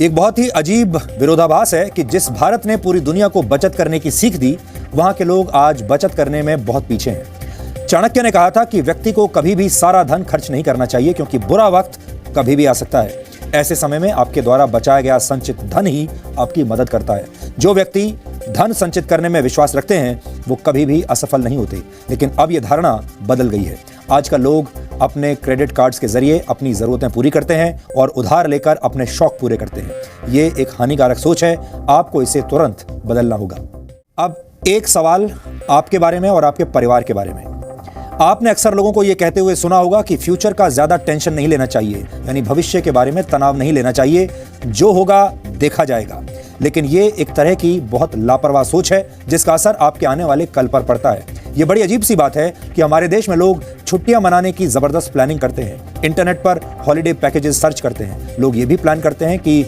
एक बहुत ही अजीब विरोधाभास है कि जिस भारत ने पूरी दुनिया को बचत करने की सीख दी, वहां के लोग आज बचत करने में बहुत पीछे हैं। चाणक्य ने कहा था कि व्यक्ति को कभी भी सारा धन खर्च नहीं करना चाहिए, क्योंकि बुरा वक्त कभी भी आ सकता है। ऐसे समय में आपके द्वारा बचाया गया संचित धन ही आपकी मदद करता है। जो व्यक्ति धन संचित करने में विश्वास रखते हैं, वो कभी भी असफल नहीं होते। लेकिन अब यह धारणा बदल गई है। आजकल लोग अपने क्रेडिट कार्ड्स के जरिए अपनी जरूरतें पूरी करते हैं और उधार लेकर अपने शौक पूरे करते हैं। ये एक हानिकारक सोच है। आपको इसे तुरंत बदलना होगा। अब एक सवाल आपके बारे में और आपके परिवार के बारे में। आपने अक्सर लोगों को यह कहते हुए सुना होगा कि फ्यूचर का ज्यादा टेंशन नहीं लेना चाहिए, यानी भविष्य के बारे में तनाव नहीं लेना चाहिए, जो होगा देखा जाएगा। लेकिन ये एक तरह की बहुत लापरवाह सोच है, जिसका असर आपके आने वाले कल पर पड़ता है। ये बड़ी अजीब सी बात है कि हमारे देश में लोग छुट्टियां मनाने की जबरदस्त प्लानिंग करते हैं। इंटरनेट पर हॉलिडे पैकेजेस सर्च करते हैं। लोग ये भी प्लान करते हैं कि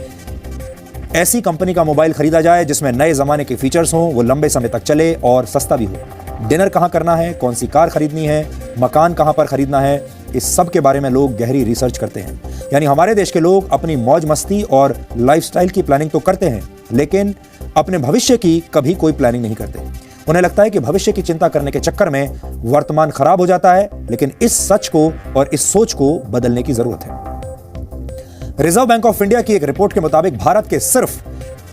ऐसी कंपनी का मोबाइल खरीदा जाए जिसमें नए जमाने के फीचर्स हों, वो लंबे समय तक चले और सस्ता भी हो। डिनर कहाँ करना है, कौन सी कार खरीदनी है, मकान कहाँ पर खरीदना है, इस सब के बारे में लोग गहरी रिसर्च करते हैं। यानी हमारे देश के लोग अपनी मौज मस्ती और लाइफस्टाइल की प्लानिंग तो करते हैं, लेकिन अपने भविष्य की कभी कोई प्लानिंग नहीं करते। उन्हें लगता है कि भविष्य की चिंता करने के चक्कर में वर्तमान खराब हो जाता है। लेकिन इस सच को और इस सोच को बदलने की जरूरत है। रिजर्व बैंक ऑफ इंडिया की एक रिपोर्ट के मुताबिक भारत के सिर्फ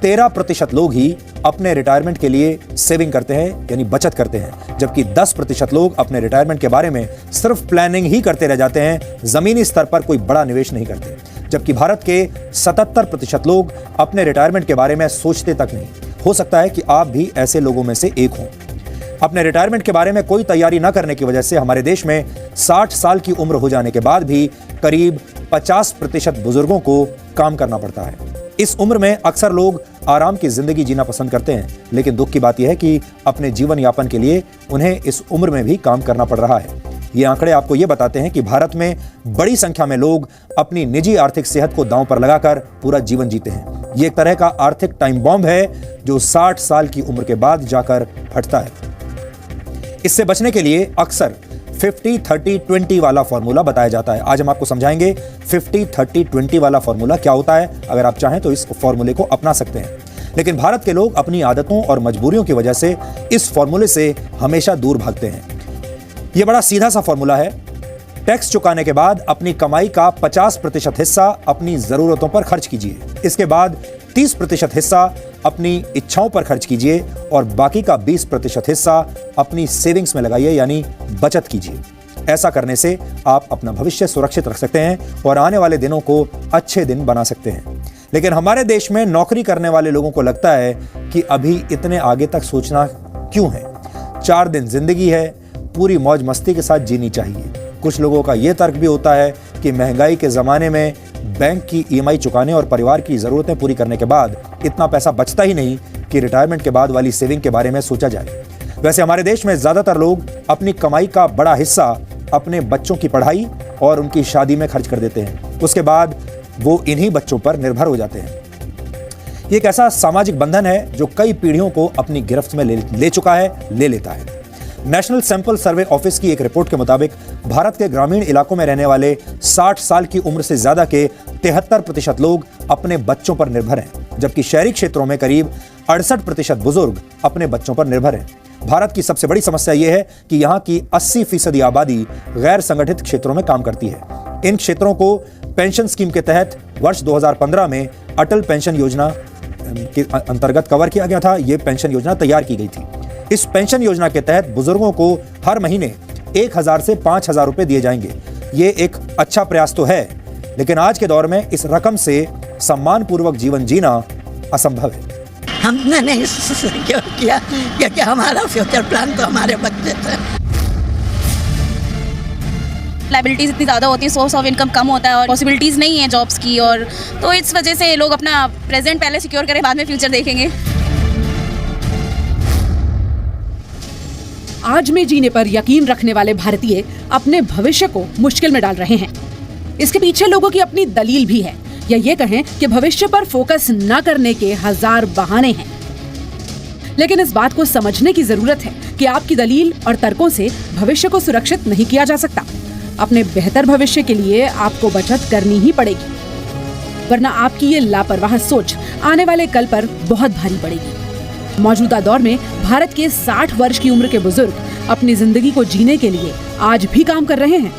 13% लोग ही अपने रिटायरमेंट के लिए सेविंग करते हैं, यानी बचत करते हैं, जबकि 10% लोग अपने रिटायरमेंट के बारे में सिर्फ प्लानिंग ही करते रह जाते हैं, जमीनी स्तर पर कोई बड़ा निवेश नहीं करते। जबकि भारत के 77% लोग अपने रिटायरमेंट के बारे में सोचते तक नहीं। हो सकता है कि आप भी ऐसे लोगों में से एक हों। अपने रिटायरमेंट के बारे में कोई तैयारी न करने की वजह से हमारे देश में 60 साल की उम्र हो जाने के बाद भी करीब 50% बुजुर्गों को काम करना पड़ता है। इस उम्र में अक्सर लोग आराम की जिंदगी जीना पसंद करते हैं, लेकिन दुख की बात यह है कि अपने जीवन यापन के लिए उन्हें इस उम्र में भी काम करना पड़ रहा है। ये आंकड़े आपको ये बताते हैं कि भारत में बड़ी संख्या में लोग अपनी निजी आर्थिक सेहत को दांव पर लगाकर पूरा जीवन जीते हैं। ये एक तरह का आर्थिक टाइम बॉम्ब है जो 60 साल की उम्र के बाद जाकर फटता है। इससे बचने के लिए अक्सर 50-30-20 वाला फॉर्मूला बताया जाता है। आज हम आपको समझाएंगे 50-30-20 वाला फॉर्मूला क्या होता है। अगर आप चाहें तो इस फॉर्मूले को अपना सकते हैं, लेकिन भारत के लोग अपनी आदतों और मजबूरियों की वजह से इस फॉर्मूले से हमेशा दूर भागते हैं। यह बड़ा सीधा सा फॉर्मूला है। टैक्स चुकाने के बाद अपनी कमाई का 50% हिस्सा अपनी जरूरतों पर खर्च कीजिए। इसके बाद 30% हिस्सा अपनी इच्छाओं पर खर्च कीजिए और बाकी का 20% हिस्सा अपनी सेविंग्स में लगाइए, यानी बचत कीजिए। ऐसा करने से आप अपना भविष्य सुरक्षित रख सकते हैं और आने वाले दिनों को अच्छे दिन बना सकते हैं। लेकिन हमारे देश में नौकरी करने वाले लोगों को लगता है कि अभी इतने आगे तक सोचना क्यों है, 4 दिन जिंदगी है, पूरी मौज मस्ती के साथ जीनी चाहिए। कुछ लोगों का यह तर्क भी होता है कि महंगाई के ज़माने में बैंक की EMI चुकाने और परिवार की ज़रूरतें पूरी करने के बाद इतना पैसा बचता ही नहीं कि रिटायरमेंट के बाद वाली सेविंग के बारे में सोचा जाए। वैसे हमारे देश में ज़्यादातर लोग अपनी कमाई का बड़ा हिस्सा अपने बच्चों की पढ़ाई और उनकी शादी में खर्च कर देते हैं। उसके बाद वो इन्हीं बच्चों पर निर्भर हो जाते हैं। ये एक ऐसा सामाजिक बंधन है जो कई पीढ़ियों को अपनी गिरफ्त में ले चुका है, ले लेता है। नेशनल सैंपल सर्वे ऑफिस की एक रिपोर्ट के मुताबिक भारत के ग्रामीण इलाकों में रहने वाले 60 साल की उम्र से ज्यादा के 73% लोग अपने बच्चों पर निर्भर हैं, जबकि शहरी क्षेत्रों में करीब 68% बुजुर्ग अपने बच्चों पर निर्भर हैं। भारत की सबसे बड़ी समस्या यह है कि यहाँ की 80% आबादी गैर संगठित क्षेत्रों में काम करती है। इन क्षेत्रों को पेंशन स्कीम के तहत वर्ष 2015 में अटल पेंशन योजना के अंतर्गत कवर किया गया था। यह पेंशन योजना तैयार की गई थी। इस पेंशन योजना के तहत बुजुर्गों को हर महीने 1000 से 5000 रुपए दिए जाएंगे। ये एक अच्छा प्रयास तो है, लेकिन आज के दौर में इस रकम से सम्मानपूर्वक जीवन जीना असंभव है। हमने नहीं सिक्योर किया क्योंकि हमारा फ्यूचर प्लान तो हमारे बच्चे थे। लाइबिलिटीज इतनी ज़्यादा होती है, सोर्स ऑफ इनकम कम होता है और पॉसिबिलिटीज़ नहीं है जॉब्स की, और तो इस वजह से लोग अपना प्रेजेंट पहले सिक्योर करें, बाद में फ्यूचर देखेंगे। आज में जीने पर यकीन रखने वाले भारतीय अपने भविष्य को मुश्किल में डाल रहे हैं। इसके पीछे लोगों की अपनी दलील भी है, या ये कहें कि भविष्य पर फोकस न करने के 1000 बहाने हैं। लेकिन इस बात को समझने की जरूरत है कि आपकी दलील और तर्कों से भविष्य को सुरक्षित नहीं किया जा सकता। अपने बेहतर भविष्य के लिए आपको बचत करनी ही पड़ेगी। वरना आपकी ये लापरवाह सोच आने वाले कल पर बहुत भारी पड़ेगी। मौजूदा दौर में भारत के 60 वर्ष की उम्र के बुजुर्ग अपनी जिंदगी को जीने के लिए आज भी काम कर रहे हैं।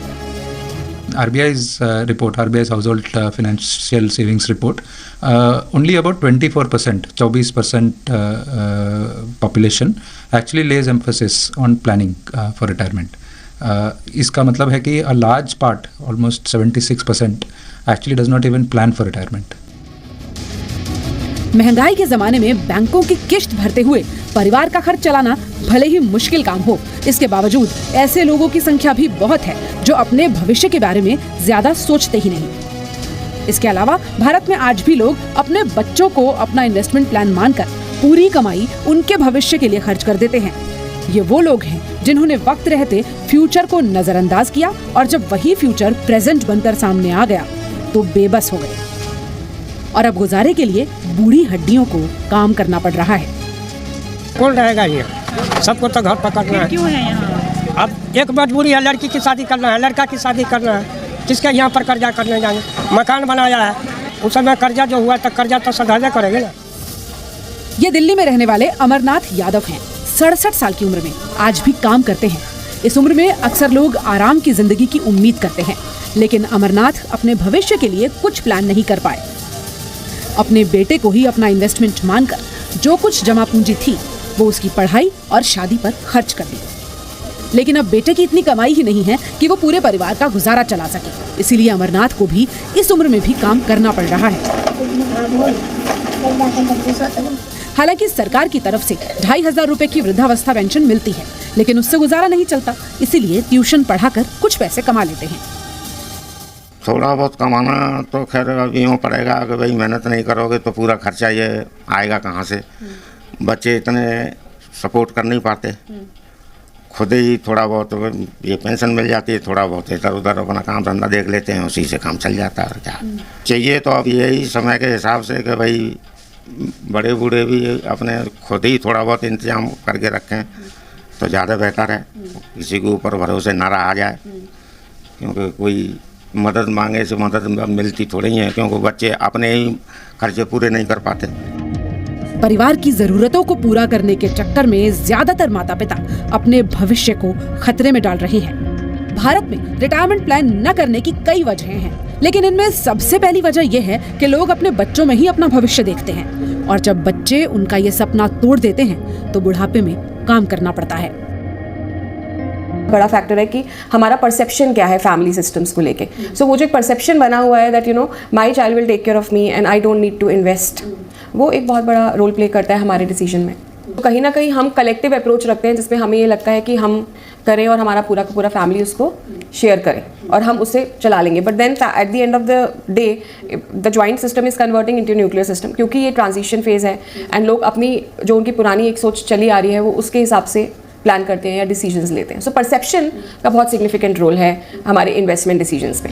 RBI's report, RBI's household financial savings report, only about 24%, 24% population actually lays emphasis on planning for retirement. इसका मतलब है कि a large part, almost 76%, actually does not even plan for retirement. महंगाई के जमाने में बैंकों की किश्त भरते हुए परिवार का खर्च चलाना भले ही मुश्किल काम हो, इसके बावजूद ऐसे लोगों की संख्या भी बहुत है जो अपने भविष्य के बारे में ज्यादा सोचते ही नहीं। इसके अलावा भारत में आज भी लोग अपने बच्चों को अपना इन्वेस्टमेंट प्लान मानकर पूरी कमाई उनके भविष्य के लिए खर्च कर देते हैं। ये वो लोग हैं जिन्होंने वक्त रहते फ्यूचर को नजरअंदाज किया और जब वही फ्यूचर प्रेजेंट बनकर सामने आ गया तो बेबस हो गए और अब गुजारे के लिए बूढ़ी हड्डियों को काम करना पड़ रहा है। कौन रहेगा ये? सबको तो घर पकड़ना है। क्यों है यहाँ? अब एक मजबूरी है, लड़की की शादी करना है, लड़का की शादी करना है, किसके यहाँ पर कर्जा करने जाएंगे? मकान बनाया है, उस समय कर्जा जो हुआ तो कर्जा तो सधाजे करेंगे ना। ये दिल्ली में रहने वाले अमरनाथ यादव हैं। 67 साल की उम्र में आज भी काम करते हैं। इस उम्र में अक्सर लोग आराम की जिंदगी की उम्मीद करते हैं, लेकिन अमरनाथ अपने भविष्य के लिए कुछ प्लान नहीं कर पाए। अपने बेटे को ही अपना इन्वेस्टमेंट मानकर जो कुछ जमा पूंजी थी वो उसकी पढ़ाई और शादी पर खर्च कर दी। लेकिन अब बेटे की इतनी कमाई ही नहीं है कि वो पूरे परिवार का गुजारा चला सके, इसीलिए अमरनाथ को भी इस उम्र में भी काम करना पड़ रहा है। हालांकि सरकार की तरफ से 2500 रुपए की वृद्धावस्था पेंशन मिलती है, लेकिन उससे गुजारा नहीं चलता, इसीलिए ट्यूशन पढ़ाकर कुछ पैसे कमा लेते हैं। थोड़ा बहुत कमाना तो खैर यूँ पड़ेगा कि भाई मेहनत नहीं करोगे तो पूरा खर्चा ये आएगा कहाँ से। बच्चे इतने सपोर्ट कर नहीं पाते, खुद ही थोड़ा बहुत ये पेंशन मिल जाती है, थोड़ा बहुत इधर उधर अपना काम धंधा देख लेते हैं, उसी से काम चल जाता है। और क्या चाहिए तो अब यही समय के हिसाब से कि भाई बड़े बूढ़े भी अपने खुद ही थोड़ा बहुत इंतजाम करके रखें तो ज़्यादा बेहतर है। किसी के ऊपर भरोसे ना रहा जाए, क्योंकि कोई मदद मांगे से मदद मिलती थोड़ी है, क्योंकि बच्चे अपने ही खर्चे पूरे नहीं कर पाते। परिवार की जरूरतों को पूरा करने के चक्कर में ज्यादातर माता पिता अपने भविष्य को खतरे में डाल रहे हैं। भारत में रिटायरमेंट प्लान न करने की कई वजहें हैं, लेकिन इनमें सबसे पहली वजह यह है कि लोग अपने बच्चों में ही अपना भविष्य देखते हैं और जब बच्चे उनका ये सपना तोड़ देते हैं तो बुढ़ापे में काम करना पड़ता है। बड़ा फैक्टर है कि हमारा परसेप्शन क्या है फैमिली सिस्टम्स को लेके। सो वो जो एक परसेप्शन बना हुआ है that you know my child will take care of me and I don't need to invest, वो एक बहुत बड़ा रोल प्ले करता है हमारे डिसीजन में। तो कहीं ना कहीं हम कलेक्टिव अप्रोच रखते हैं जिसमें हमें ये लगता है कि हम करें और हमारा पूरा का पूरा फैमिली उसको शेयर करे और हम उससे चला लेंगे। But then at the end of the day the joint system is converting into nuclear system, क्योंकि ये ट्रांजिशन फेज है एंड लोग अपनी जो उनकी पुरानी एक सोच चली आ रही है वो उसके हिसाब से प्लान करते हैं या डिसीजंस लेते हैं। सो परसेप्शन का बहुत सिग्निफिकेंट रोल है हमारे इन्वेस्टमेंट डिसीजंस में।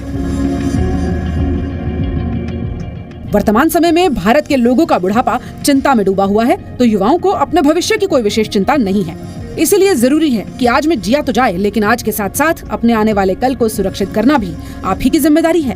वर्तमान समय में भारत के लोगों का बुढ़ापा चिंता में डूबा हुआ है, तो युवाओं को अपने भविष्य की कोई विशेष चिंता नहीं है। इसीलिए जरूरी है कि आज में जिया तो जाए, लेकिन आज के साथ साथ अपने आने वाले कल को सुरक्षित करना भी आप ही की जिम्मेदारी है।